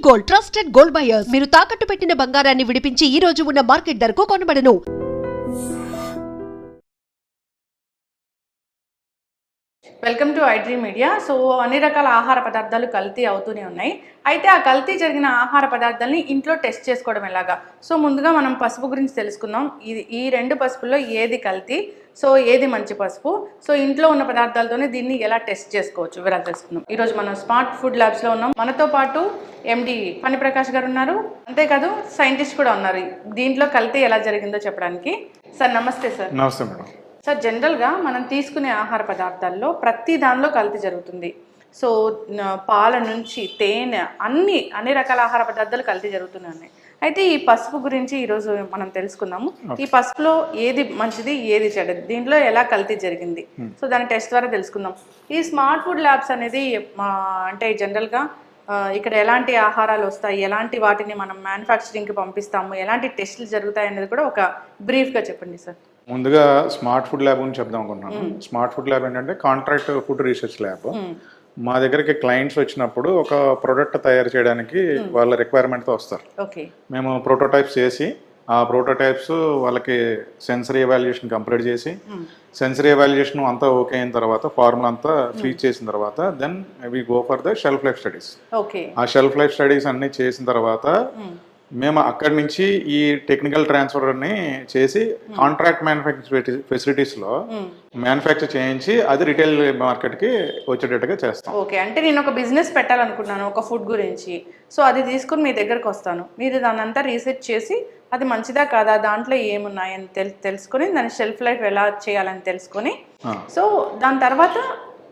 Gold trusted gold buyers మీరు తాకట్టు పెట్టిన బంగారాన్ని విడిపించి ఈ రోజు ఉన్న మార్కెట్ ధరకు కొనబడను. Welcome to iDream media. So అన్ని రకాల ఆహార పదార్థాలు కల్తీ అవుతూనే ఉన్నాయి. అయితే ఆ కల్తీ జరిగిన ఆహార పదార్థాలని ఇంట్లో టెస్ట్ చేసుకోవడం ఎలాగా? సో ముందుగా మనం పసుపు గురించి తెలుసుకుందాం. ఈ రెండు పసుపుల్లో ఏది కల్తీ, సో ఏది మంచి పసుపు, సో ఇంట్లో ఉన్న పదార్థాలతోనే దీన్ని ఎలా టెస్ట్ చేసుకోవచ్చు వివరాలు తెలుసుకుందాం. ఈరోజు మనం స్మార్ట్ ఫుడ్ ల్యాబ్స్లో ఉన్నాం. మనతో పాటు ఎండి ఫణి ప్రకాష్ గారు ఉన్నారు, అంతేకాదు సైంటిస్ట్ కూడా ఉన్నారు దీంట్లో కల్తీ ఎలా జరిగిందో చెప్పడానికి. సార్ నమస్తే. సార్ నమస్తే మేడం. సార్ జనరల్గా మనం తీసుకునే ఆహార పదార్థాల్లో ప్రతి దానిలో కల్తీ జరుగుతుంది. సో పాల నుంచి తేనె అన్ని రకాల ఆహార పదార్థాలు కల్తీ జరుగుతూనే ఉన్నాయి. అయితే ఈ పసుపు గురించి ఈరోజు మనం తెలుసుకుందాము. ఈ పసుపులో ఏది మంచిది, ఏది చెడ్డది, దీంట్లో ఎలా కల్తీ జరిగింది, సో దాని టెస్ట్ ద్వారా తెలుసుకుందాం. ఈ స్మార్ట్ ఫుడ్ ల్యాబ్స్ అనేది అంటే జనరల్గా ఇక్కడ ఎలాంటి ఆహారాలు వస్తాయి, ఎలాంటి వాటిని మనం మ్యానుఫ్యాక్చరింగ్కి పంపిస్తాము, ఎలాంటి టెస్టులు జరుగుతాయి అనేది కూడా ఒక బ్రీఫ్గా చెప్పండి సార్. ముందుగా స్మార్ట్ ఫుడ్ ల్యాబ్ గురించి చెప్దాం అనుకున్నాను. స్మార్ట్ ఫుడ్ ల్యాబ్ ఏంటంటే కాంట్రాక్ట్ ఫుడ్ రీసెర్చ్ ల్యాబ్. మా దగ్గరికి క్లయింట్స్ వచ్చినప్పుడు ఒక ప్రోడక్ట్ తయారు చేయడానికి వాళ్ళ రిక్వైర్మెంట్తో వస్తారు. మేము ప్రోటోటైప్స్ చేసి ఆ ప్రోటోటైప్స్ వాళ్ళకి సెన్సరీ ఎవాల్యుయేషన్ కంప్లీట్ చేసి సెన్సరీ ఎవాల్యుయేషన్ అంతా ఓకే అయిన తర్వాత ఫార్ములా అంతా ఫీడ్ చేసిన తర్వాత then we go for the shelf life studies. ఆ షెల్ఫ్ లైఫ్ స్టడీస్ అన్ని చేసిన తర్వాత మేము అక్కడి నుంచి ఈ టెక్నికల్ ట్రాన్స్ఫర్ని చేసి కాంట్రాక్ట్ మ్యానుఫ్యాక్చరింగ్ ఫెసిలిటీస్లో మ్యానుఫ్యాక్చర్ చేయించి అది రిటైల్ మార్కెట్కి వచ్చేటట్టుగా చేస్తాం. ఓకే, అంటే నేను ఒక బిజినెస్ పెట్టాలనుకున్నాను ఒక ఫుడ్ గురించి, సో అది తీసుకుని మీ దగ్గరకు వస్తాను, మీరు దాని అంతా రీసెర్చ్ చేసి అది మంచిదా కాదా, దాంట్లో ఏమున్నాయని తెలుసుకొని దాని షెల్ఫ్ లైఫ్ ఎలా చేయాలని తెలుసుకొని సో దాని తర్వాత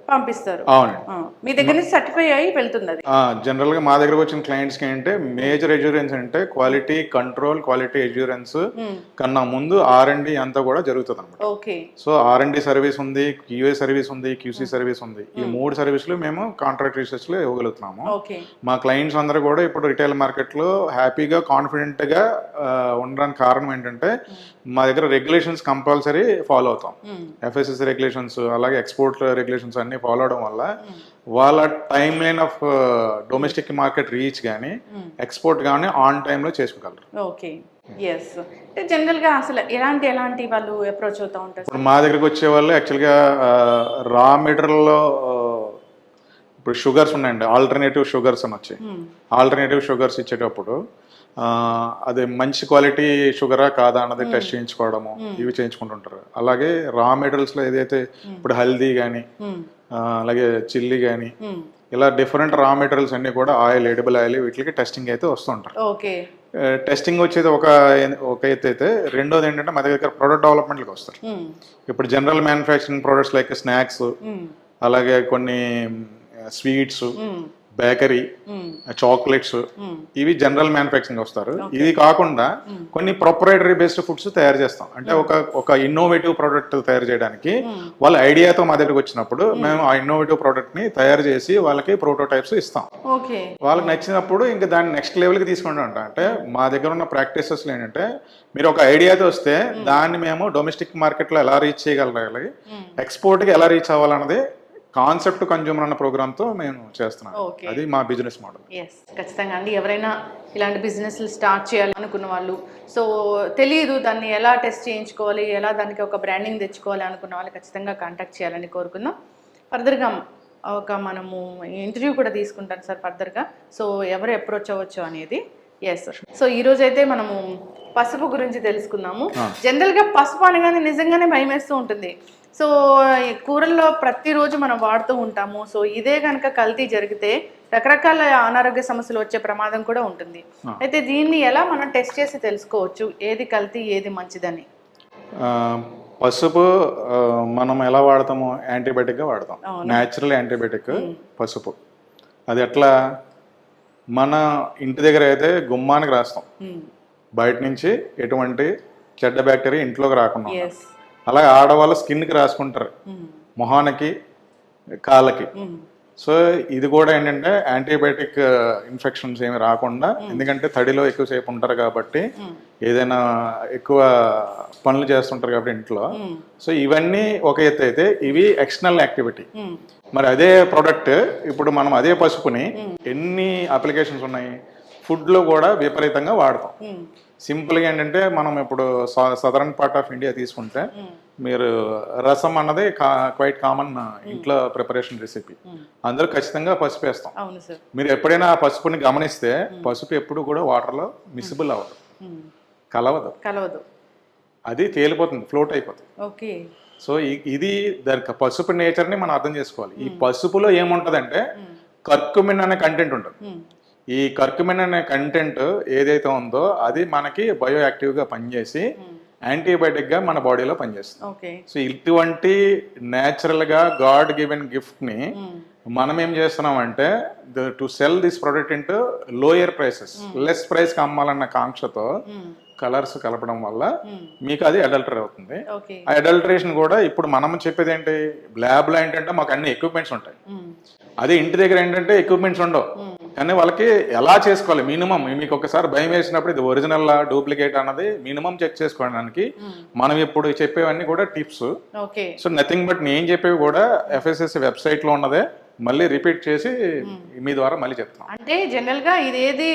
పంపిస్తారు. అవునండి, మీ దగ్గర నుంచి సర్టిఫై అయ్యి వెళ్తుంది అది. జనరల్ గా మా దగ్గర వచ్చిన క్లయింట్స్ కి ఏంటంటే మేజర్ ఎష్యూరెన్స్ అంటే క్వాలిటీ కంట్రోల్, క్వాలిటీ ఎష్యూరెన్స్ కన్నా ముందు R&D అంతా కూడా జరుగుతుంది అనమాట. ఓకే, సో R&D సర్వీస్ ఉంది, QA సర్వీస్ ఉంది, QC సర్వీస్ ఉంది. ఈ 3 సర్వీసులు మేము కాంట్రాక్ట్ రీసెర్చ్ లో ఇవ్వగలుగుతున్నాము. మా క్లయింట్స్ అందరూ కూడా ఇప్పుడు రిటైల్ మార్కెట్ లో హ్యాపీగా కాన్ఫిడెంట్ గా ఉండడానికి కారణం ఏంటంటే మా దగ్గర రెగ్యులేషన్స్ కంపల్సరీ ఫాలో అవుతాం. FSSC రెగ్యులేషన్స్ అలాగే ఎక్స్పోర్ట్ రెగ్యులేషన్స్ అన్ని ఫాలో అవడం వల్ల వాళ్ళ time line of domestic market reach కానీ ఎక్స్పోర్ట్ కానీ ఆన్ టైంలో చేసుకోగలరు. Okay, yes. జనరల్ గా అసలు ఎలాంటి వాళ్ళు అప్రోచ్ అవుతూ ఉంటారు? ఇప్పుడు మా దగ్గరకు వచ్చే వాళ్ళు యాక్చువల్గా రా మెటీరియల్లో ఇప్పుడు షుగర్స్ ఉన్నాయండి, ఆల్టర్నేటివ్ షుగర్స్ అని వచ్చాయి. ఆల్టర్నేటివ్ షుగర్స్ ఇచ్చేటప్పుడు అది మంచి క్వాలిటీ షుగరా కాదా అన్నది టెస్ట్ చేయించుకోవడము ఇవి చేయించుకుంటుంటారు. అలాగే రా మెటీరియల్స్ లో ఏదైతే ఇప్పుడు హల్దీ కానీ అలాగే చిల్లీ కానీ ఇలా డిఫరెంట్ రా మెటీరియల్స్ అన్ని కూడా ఆయిల్, ఎడిబుల్ ఆయిల్ వీటికి టెస్టింగ్ అయితే వస్తుంటారు. టెస్టింగ్ వచ్చేది ఒక ఎత్తు అయితే, రెండోది ఏంటంటే మా దగ్గర ప్రొడక్ట్ డెవలప్మెంట్కి వస్తారు. ఇప్పుడు general manufacturing products like snacks, అలాగే కొన్ని స్వీట్స్, బేకరీ, చాక్లెట్స్, ఇవి జనరల్ మ్యానుఫ్యాక్చరింగ్ వస్తారు. ఇది కాకుండా కొన్ని ప్రొప్రైటరీ బేస్డ్ ఫుడ్స్ తయారు చేస్తాం. అంటే ఒక ఇన్నోవేటివ్ ప్రోడక్ట్ తయారు చేయడానికి వాళ్ళ ఐడియాతో మా దగ్గరకు వచ్చినప్పుడు మేము ఆ ఇన్నోవేటివ్ ప్రోడక్ట్ ని తయారు చేసి వాళ్ళకి ప్రోటోటైప్స్ ఇస్తాం. వాళ్ళకి నచ్చినప్పుడు ఇంకా దాన్ని నెక్స్ట్ లెవెల్కి తీసుకుంటాం. అంటే మా దగ్గర ఉన్న ప్రాక్టీసెస్ ఏంటంటే మీరు ఒక ఐడియాతో వస్తే దాన్ని మేము డొమెస్టిక్ మార్కెట్లో ఎలా రీచ్ చేయగలగాలి, ఎక్స్పోర్ట్కి ఎలా రీచ్ అవ్వాలన్నది కాన్సెప్ట్ కన్జ్యూమర్ అన్న ప్రోగ్రామ్తో మేము చేస్తున్నాం. అది మా బిజినెస్ మోడల్. ఖచ్చితంగా అండి, ఎవరైనా ఇలాంటి బిజినెస్లు స్టార్ట్ చేయాలనుకున్న వాళ్ళు, సో తెలియదు దాన్ని ఎలా టెస్ట్ చేయించుకోవాలి, ఎలా దానికి ఒక బ్రాండింగ్ తెచ్చుకోవాలి అనుకున్న వాళ్ళు ఖచ్చితంగా కాంటాక్ట్ చేయాలని కోరుకుందాం. ఫర్దర్గా మనము ఇంటర్వ్యూ కూడా తీసుకుంటాను సార్ ఫర్దర్గా, సో ఎవరు అప్రోచ్ అవ్వచ్చు అనేది. ఎస్, సో ఈరోజు అయితే మనము పసుపు గురించి తెలుసుకుందాము. జనరల్గా పసుపు అనగానే నిజంగానే భయం వేస్తూ ఉంటుంది. సో కూరల్లో ప్రతిరోజు మనం వాడుతూ ఉంటాము. సో ఇదే కనుక కల్తీ జరిగితే రకరకాల అనారోగ్య సమస్యలు వచ్చే ప్రమాదం కూడా ఉంటుంది. అయితే దీన్ని ఎలా మనం టెస్ట్ చేసి తెలుసుకోవచ్చు ఏది కల్తీ ఏది మంచిదని? పసుపు మనం ఎలా వాడతాము? యాంటీబయాటిక్గా వాడతాం, న్యాచురల్ యాంటీబయాటిక్ పసుపు. అది ఎట్లా? మన ఇంటి దగ్గర అయితే గుమ్మానికి రాస్తాం, బయట నుంచి ఎటువంటి చెడ్డ బ్యాక్టీరియా ఇంట్లోకి రాకుండా. అలాగే ఆడవాళ్ళ స్కిన్కి రాసుకుంటారు, మొహానికి, కాళ్ళకి. సో ఇది కూడా ఏంటంటే యాంటీబయాటిక్ ఇన్ఫెక్షన్స్ ఏమి రాకుండా, ఎందుకంటే తడిలో ఎక్కువసేపు ఉంటారు కాబట్టి, ఏదైనా ఎక్కువ పనులు చేస్తుంటారు కాబట్టి ఇంట్లో. సో ఇవన్నీ ఒక ఎత్తు అయితే, ఇవి ఎక్స్టర్నల్ యాక్టివిటీ. మరి అదే ప్రోడక్ట్ ఇప్పుడు మనం అదే పసుపుని ఎన్ని అప్లికేషన్స్ ఉన్నాయి, ఫుడ్లో కూడా విపరీతంగా వాడతాం. సింపుల్గా ఏంటంటే మనం ఇప్పుడు సదరన్ పార్ట్ ఆఫ్ ఇండియా తీసుకుంటే మీరు రసం అన్నది క్వైట్ కామన్ ఇంట్లో ప్రిపరేషన్ రెసిపీ. అందరూ ఖచ్చితంగా పసుపు వేస్తాం. మీరు ఎప్పుడైనా ఆ పసుపుని గమనిస్తే పసుపు ఎప్పుడు కూడా వాటర్లో మిసిబుల్ అవ్వదు, కలవదు, అది తేలిపోతుంది, ఫ్లోట్ అయిపోతుంది. సో ఇది దానికి పసుపు నేచర్ని మనం అర్థం చేసుకోవాలి. ఈ పసుపులో ఏముంటదంటే కర్కుమిన్ అనే కంటెంట్ ఉంటుంది. ఈ కర్కుమిన్ అనే కంటెంట్ ఏదైతే ఉందో అది మనకి బయో యాక్టివ్గా పనిచేసి యాంటీబయాటిక్ గా మన బాడీలో పనిచేస్తుంది. సో ఇటువంటి న్యాచురల్ గా గాడ్ గివెన్ గిఫ్ట్ ని మనం ఏం చేస్తున్నాం అంటే to cell this product into lower prices, less price కి అమ్మాలన్న కాంక్షతో కలర్స్ కలపడం వల్ల మీకు అది అడల్టరీ అవుతుంది. ఆ అడల్టరేషన్ కూడా ఇప్పుడు మనం చెప్పేది ఏంటి, ల్యాబ్ లో ఏంటంటే మాకు అన్ని ఎక్విప్మెంట్స్ ఉంటాయి, అదే ఇంటి దగ్గర ఏంటంటే ఎక్విప్మెంట్స్ ఉండవు. కానీ వాళ్ళకి ఎలా చేసుకోవాలి మినిమం, మీకు ఒకసారి భయం వేసినప్పుడు ఇది ఒరిజినల్ డూప్లికేట్ అన్నది మినిమం చెక్ చేసుకోవడానికి మనం ఇప్పుడు చెప్పేవన్నీ కూడా టిప్స్. సో నథింగ్ బట్ నేను చెప్పేవి కూడా FSSAI వెబ్సైట్ లో ఉన్నదే మళ్ళీ రిపీట్ చేసి మీ ద్వారా మళ్ళీ చెప్తాం. అంటే జనరల్ గా ఇదేది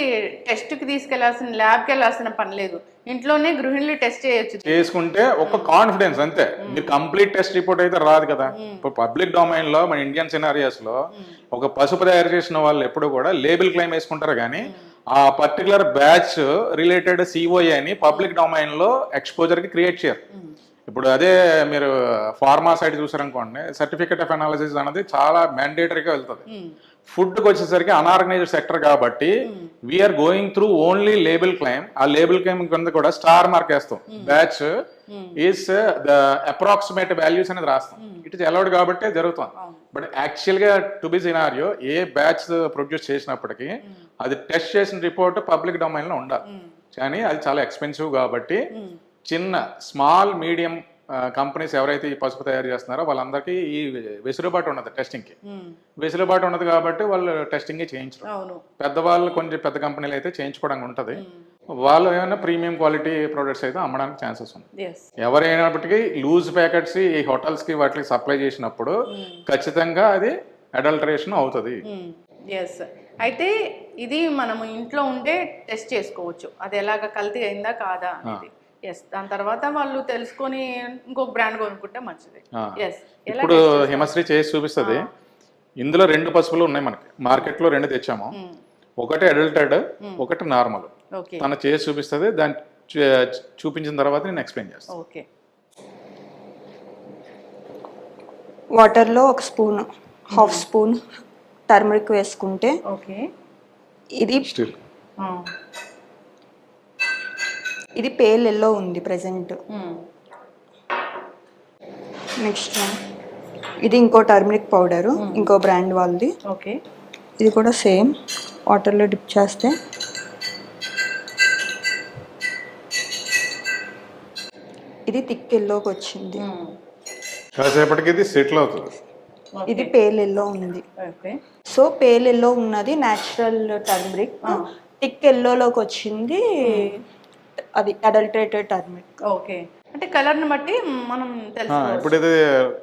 టెస్ట్ కి తీసుకెళ్లాల్సిన, ల్యాబ్ కి వెళ్ళాల్సిన పని లేదు, ఇంట్లోనే గృహిణులు టెస్ట్ చేయొచ్చు. చేసుకుంటే ఒక కాన్ఫిడెన్స్ అంతే. మీరు కంప్లీట్ టెస్ట్ రిపోర్ట్ అయితే రాదు కదా. ఇప్పుడు పబ్లిక్ డొమైన్ లో మన ఇండియన్ సినారియోస్ లో ఒక పసుపు తయారు చేసిన వాళ్ళు ఎప్పుడు కూడా లేబుల్ క్లెయిమ్ వేసుకుంటారు, కానీ ఆ పర్టికులర్ బ్యాచ్ రిలేటెడ్ COA అని పబ్లిక్ డొమైన్ లో ఎక్స్పోజర్ కి క్రియేట్ చేయరు. ఇప్పుడు అదే మీరు ఫార్మా సైడ్ చూసారనుకోండి, సర్టిఫికేట్ ఆఫ్ అనాలిసిస్ అనేది చాలా మ్యాండేటరీగా వెళ్తుంది. ఫుడ్కి వచ్చేసరికి అన్ఆర్గనైజ్డ్ సెక్టర్ కాబట్టి we're going through only label claim. ఆ లేబుల్ క్లెయిమ్ కింద కూడా స్టార్ మార్క్ వేస్తాం, batch is the approximate values అనేది రాస్తాం. ఇట్ ఇస్ అలౌడ్ కాబట్టి జరుగుతుంది. బట్ యాక్చువల్గా to be scenario a batch produce చేసినప్పటికీ అది టెస్ట్ చేసిన రిపోర్ట్ పబ్లిక్ డొమైన్లో ఉండాలి. కానీ అది చాలా ఎక్స్పెన్సివ్ కాబట్టి చిన్న స్మాల్ మీడియం కంపెనీస్ ఎవరైతే ఈ పసుపు తయారు చేస్తున్నారో వాళ్ళందరికీ ఈ వెసులుబాటు ఉన్నది, టెస్టింగ్కి వెసులుబాటు ఉన్నది కాబట్టి వాళ్ళు టెస్టింగ్ చేయించరు. పెద్దవాళ్ళు కొంచెం పెద్ద కంపెనీలు అయితే చేయించుకోవడానికి ఉంటుంది. వాళ్ళు ఏమైనా ప్రీమియం క్వాలిటీ ప్రొడక్ట్స్ అయితే అమ్మడానికి ఛాన్సెస్ ఉన్నాయి. ఎవరైనప్పటికీ లూజ్ ప్యాకెట్స్ ఈ హోటల్స్కి వాటికి సప్లై చేసినప్పుడు ఖచ్చితంగా అది అడల్టరేషన్ అవుతుంది. అయితే ఇది మనము ఇంట్లో ఉండే టెస్ట్ చేసుకోవచ్చు, అది ఎలాగ కల్తీ అయిందా కాదా అనేది. దాని తర్వాత వాళ్ళు తెలుసుకొని ఇంకొక బ్రాండ్ కొనుక్కుంటే మంచిది. ఇప్పుడు హిమశ్రీ చేసి చూపిస్తుంది. ఇందులో 2 పసుపులు ఉన్నాయి మనకి మార్కెట్ లో, 2 తెచ్చాము. ఒకటి అడల్టెడ్, ఒకటి నార్మల్. తన చేసి చూపిస్తుంది, దాన్ని చూపించిన తర్వాత నేను ఎక్స్ప్లెయిన్ చేస్తాను. వాటర్లో 1 స్పూన్, హాఫ్ స్పూన్ టర్మరిక్ వేసుకుంటే ఇది పేల్ ఎల్లో ఉంది ప్రెసెంట్. నెక్స్ట్ ఇది ఇంకో టర్మరిక్ పౌడరు, ఇంకో బ్రాండ్ వాళ్ళది. ఇది కూడా సేమ్ వాటర్లో డిప్ చేస్తే ఇది థిక్ ఎల్లోకి వచ్చింది. కాసేపటికి ఇది సెటిల్ అవుతుంది. ఇది పేల్ ఎల్లో ఉంది. సో పేల్ ఎల్లో ఉన్నది న్యాచురల్ టర్మరిక్, థిక్ ఎల్లోలోకి వచ్చింది అది అడల్టరేటెడ్ టర్మరిక్. అంటే కలర్ ని బట్టి మనం తెలుసుకోవచ్చు. ఇప్పుడు ఇది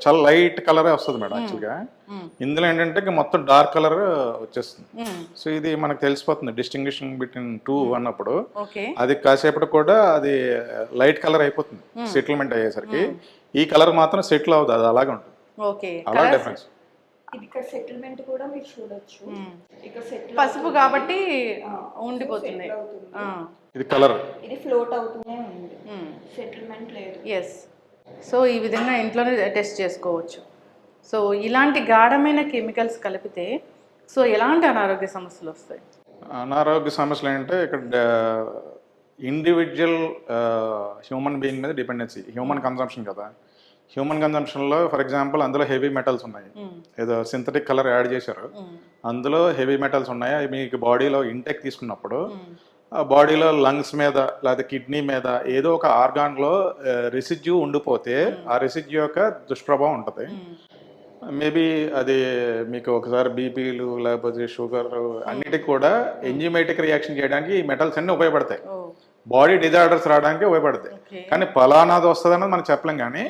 చాలా లైట్ కలరే వస్తుంది మేడం. యాక్చువల్గా ఇందులో ఏంటంటే మొత్తం డార్క్ కలర్ వచ్చేస్తుంది. సో ఇది మనకు తెలిసిపోతుంది డిస్టింగ్విషింగ్ బిట్వీన్ 2 అన్నప్పుడు. అది కాసేపటి కూడా అది లైట్ కలర్ అయిపోతుంది సెటిల్మెంట్ అయ్యేసరికి. ఈ కలర్ మాత్రం సెటిల్ అవుతుంది, అది అలాగే ఉంటుంది. అలా డిఫరెన్స్. ఇక్కడ సెటిల్మెంట్ కూడా మీరు చూడొచ్చు. ఇక్కడ సెటిల్ పసుపు కాబట్టి ఉండిపోతుంది. ఇది కలర్, ఇది ఫ్లోట్ అవుతూనే ఉంది, సెటిల్మెంట్ లేదు. సో ఈ విధంగా ఇంట్లోనే టెస్ట్ చేసుకోవచ్చు. సో ఇలాంటి గాఢమైన కెమికల్స్ కలిపితే సో ఎలాంటి అనారోగ్య సమస్యలు వస్తాయి? అనారోగ్య సమస్యలు అంటే ఇక్కడ ఇండివిజువల్ హ్యూమన్ బీయింగ్ మీద డిపెండెన్సీ, హ్యూమన్ కన్సంప్షన్ కదా. హ్యూమన్ కన్సంప్షన్లో ఫర్ ఎగ్జాంపుల్ అందులో హెవీ మెటల్స్ ఉన్నాయి, ఏదో సింథటిక్ కలర్ యాడ్ చేశారు, అందులో హెవీ మెటల్స్ ఉన్నాయి. అవి మీకు బాడీలో ఇంటెక్ తీసుకున్నప్పుడు బాడీలో లంగ్స్ మీద లేదా కిడ్నీ మీద ఏదో ఒక ఆర్గాన్లో రెసిడ్యూ ఉండిపోతే ఆ రెసిడ్యూ యొక్క దుష్ప్రభావం ఉంటుంది. మేబీ అది మీకు ఒకసారి బీపీలు లేకపోతే షుగర్ అన్నిటికి కూడా ఎంజిమైటిక్ రియాక్షన్ చేయడానికి ఈ మెటల్స్ అన్ని ఉపయోగపడతాయి, బాడీ డిజార్డర్స్ రావడానికి ఉపయోగపడతాయి. కానీ ఫలానాది వస్తుంది అన్నది మనం చెప్పలేం. కానీ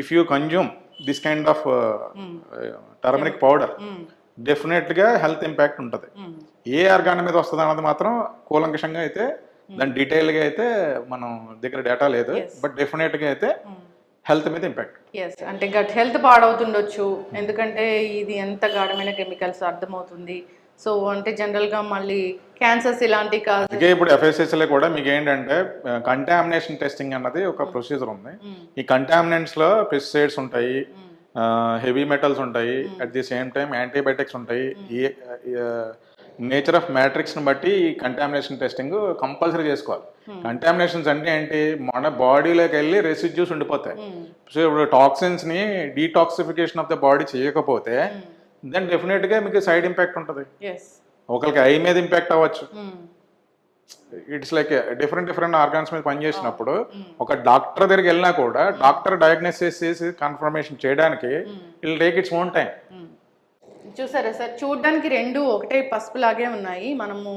if you consume this kind of turmeric powder డెఫినెట్గా హెల్త్ ఇంపాక్ట్ ఉంటుంది. ఏ ఆర్గాన్ మీద వస్తుంది అన్నది మాత్రం కూలంకషంగా అయితే దాని డీటెయిల్గా అయితే మనం దగ్గర డేటా లేదు, బట్ డెఫినెట్గా అయితే హెల్త్ మీద ఇంపాక్ట్. ఎస్, అంటే గట్ హెల్త్ పాడవుతుండొచ్చు, ఎందుకంటే ఇది ఎంత గాఢమైన కెమికల్స్ అర్థమవుతుంది. సో అంటే జనరల్గా మళ్ళీ క్యాన్సర్స్ ఇలాంటివి కాదు. అందుకే ఇప్పుడు FSSలో కూడా మీకు ఏంటంటే కంటామినేషన్ టెస్టింగ్ అన్నది ఒక ప్రొసీజర్ ఉంది. ఈ కంటామినెంట్స్లో పెస్టిసైడ్స్ ఉంటాయి, హెవీ మెటల్స్ ఉంటాయి, at the same time antibiotics ఉంటాయి. నేచర్ ఆఫ్ మ్యాట్రిక్స్ని బట్టి ఈ కంటామినేషన్ టెస్టింగ్ కంపల్సరీ చేసుకోవాలి. కంటామినేషన్స్ అంటే ఏంటి, మన బాడీలోకి వెళ్ళి రెసిడ్యూస్ ఉండిపోతాయి. సో ఇప్పుడు టాక్సిన్స్ని డీటాక్సిఫికేషన్ ఆఫ్ ద బాడీ చేయకపోతే దెన్ డెఫినెట్గా మీకు సైడ్ ఇంపాక్ట్ ఉంటుంది. ఒకరికి ఐ మీద ఇంపాక్ట్ అవ్వచ్చు. ఇట్స్ లైక్ డిఫరెంట్ ఆర్గాన్స్ మీద పనిచేసినప్పుడు ఒక డాక్టర్ దగ్గరికి వెళ్ళినా కూడా డాక్టర్ డయాగ్నోసిస్ చేసి కన్ఫర్మేషన్ చేయడానికి it take its own time. చూసారా సార్, చూడడానికి రెండు ఒకటే పసుపు లాగే ఉన్నాయి. మనము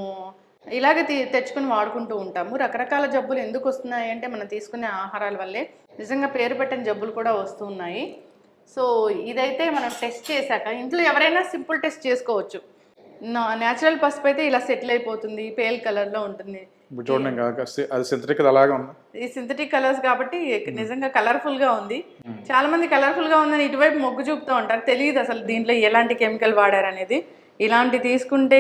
ఇలాగే తెచ్చుకుని వాడుకుంటూ ఉంటాము. రకరకాల జబ్బులు ఎందుకు వస్తున్నాయి అంటే మనం తీసుకునే ఆహారాల వల్లే నిజంగా పేరు పెట్టిన జబ్బులు కూడా వస్తూ ఉన్నాయి. సో ఇదైతే మనం టెస్ట్ చేశాక ఇంట్లో ఎవరైనా సింపుల్ టెస్ట్ చేసుకోవచ్చు. న్యాచురల్ పసుపు అయితే ఇలా సెటిల్ అయిపోతుంది, పేల్ కలర్లో ఉంటుంది. చూడండి అది సింథటిక్ అలాగే ఉంది. ఈ సింథటిక్ కలర్స్ కాబట్టి నిజంగా కలర్ఫుల్ గా ఉంది. చాలా మంది కలర్ఫుల్ గా ఉందని ఇటువైపు మొగ్గు చూపుతూ ఉంటారు, తెలియదు అసలు దీంట్లో ఎలాంటి కెమికల్ వాడారు అనేది. ఇలాంటి తీసుకుంటే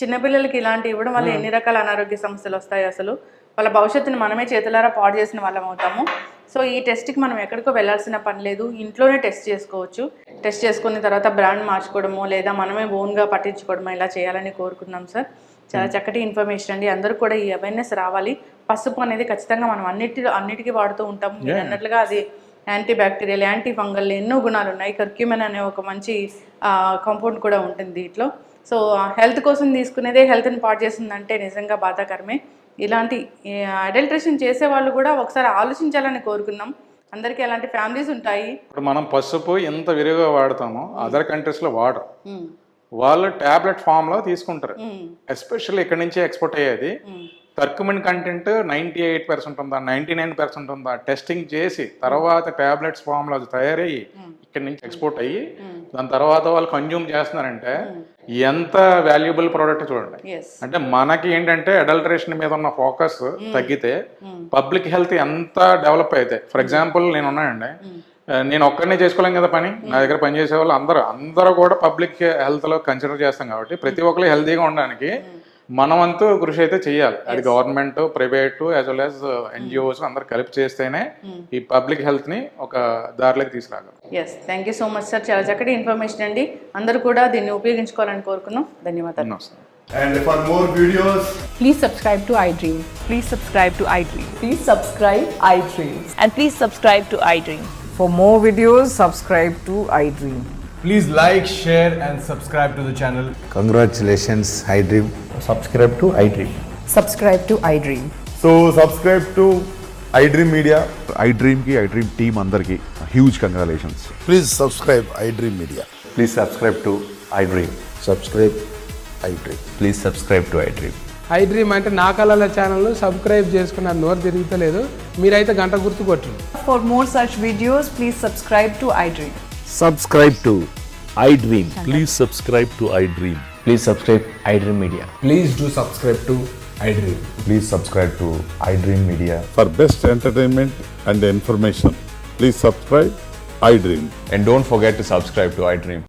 చిన్నపిల్లలకి ఇలాంటి ఇవ్వడం వల్ల ఎన్ని రకాల అనారోగ్య సమస్యలు వస్తాయి, అసలు వాళ్ళ భవిష్యత్తుని మనమే చేతులారా పాడు చేసిన వాళ్ళం అవుతాము. సో ఈ టెస్ట్కి మనం ఎక్కడికో వెళ్ళాల్సిన పని లేదు, ఇంట్లోనే టెస్ట్ చేసుకోవచ్చు. టెస్ట్ చేసుకున్న తర్వాత బ్రాండ్ మార్చుకోవడమో లేదా మనమే ఓన్గా పట్టించుకోవడమో ఇలా చేయాలని కోరుకున్నాం సార్. చాలా చక్కటి ఇన్ఫర్మేషన్ అండి. అందరూ కూడా ఈ అవేర్నెస్ రావాలి. పసుపు అనేది ఖచ్చితంగా మనం అన్నిటికీ వాడుతూ ఉంటాము. మీరు అన్నట్లుగా అది యాంటీ బ్యాక్టీరియల్, యాంటీ ఫంగల్ ఎన్నో గుణాలు ఉన్నాయి. కర్క్యూమెన్ అనే ఒక మంచి కాంపౌండ్ కూడా ఉంటుంది దీంట్లో. సో హెల్త్ కోసం తీసుకునేదే హెల్త్ని పాడు చేస్తుందంటే నిజంగా బాధాకరమే. ఇలాంటి అడల్ట్రేషన్ చేసే వాళ్ళు కూడా ఒకసారి ఆలోచించాలని కోరుకున్నాం. అందరికీ అలాంటి ఫ్యామిలీస్ ఉంటాయి. ఇప్పుడు మనం పసుపు ఎంత విరివిగా వాడతామో అదర్ కంట్రీస్లో వాడరు, వాళ్ళు టాబ్లెట్ ఫామ్లో తీసుకుంటారు. ఎస్పెషల్లీ ఇక్కడ నుంచి ఎక్స్పోర్ట్ అయ్యేది కర్కుమిన్ కంటెంట్ 98% ఉందా 99% ఉందా టెస్టింగ్ చేసి తర్వాత టాబ్లెట్స్ ఫామ్లో అది తయారయ్యి ఇక్కడ నుంచి ఎక్స్పోర్ట్ అయ్యి దాని తర్వాత వాళ్ళు కన్జ్యూమ్ చేస్తున్నారంటే ఎంత వాల్యుబుల్ ప్రోడక్ట్ చూడండి. అంటే మనకి ఏంటంటే అడల్టరేషన్ మీద ఉన్న ఫోకస్ తగ్గితే పబ్లిక్ హెల్త్ ఎంత డెవలప్ అయితే. ఫర్ ఎగ్జాంపుల్ నేను ఉన్నానండి, నేను ఒక్కడనే చేసుకోలేం కదా పని, నా దగ్గర పనిచేసే వాళ్ళు అందరూ కూడా పబ్లిక్ హెల్త్లో కన్సిడర్ చేస్తాం కాబట్టి ప్రతి ఒక్కరు హెల్తీగా ఉండడానికి మనమంతూ కృషి అయితే చేయాలి. అది government, private as well as NGOs అందరు కలిపి చేస్తేనే ఈ పబ్లిక్ హెల్త్ ని ఒక దారిలోకి తీసుకురాగలం. Yes, thank you so much sir, చాలా చక్కటి ఇన్ఫర్మేషన్ అండి. అందరూ కూడా దీన్ని ఉపయోగించుకోవాలని కోరుకున్నాం. ధన్యవాదాలు. And for more videos, Please subscribe to iDream. Please subscribe to iDream. Please subscribe iDream. And please subscribe to iDream. For more videos, subscribe to iDream. please like, share and subscribe to the channel. Congratulations, iDream. Subscribe to iDream. Subscribe to iDream. So subscribe to iDream Media. iDream ki iDream team andarki huge congratulations. Please subscribe iDream Media. Please subscribe to iDream. Subscribe iDream. Please subscribe to iDream. iDream అంటే నా కళల channel subscribe చేసుకున్న నోరు తిరుగుతలేదు, మీరైతే గంట గుర్తు కొట్టండి. For more such videos, please subscribe to iDream. Subscribe to iDream. Please subscribe to iDream. Please subscribe iDream Media. Please do subscribe to iDream. Please subscribe to iDream Media. For best entertainment and information, please subscribe iDream. And don't forget to subscribe to iDream.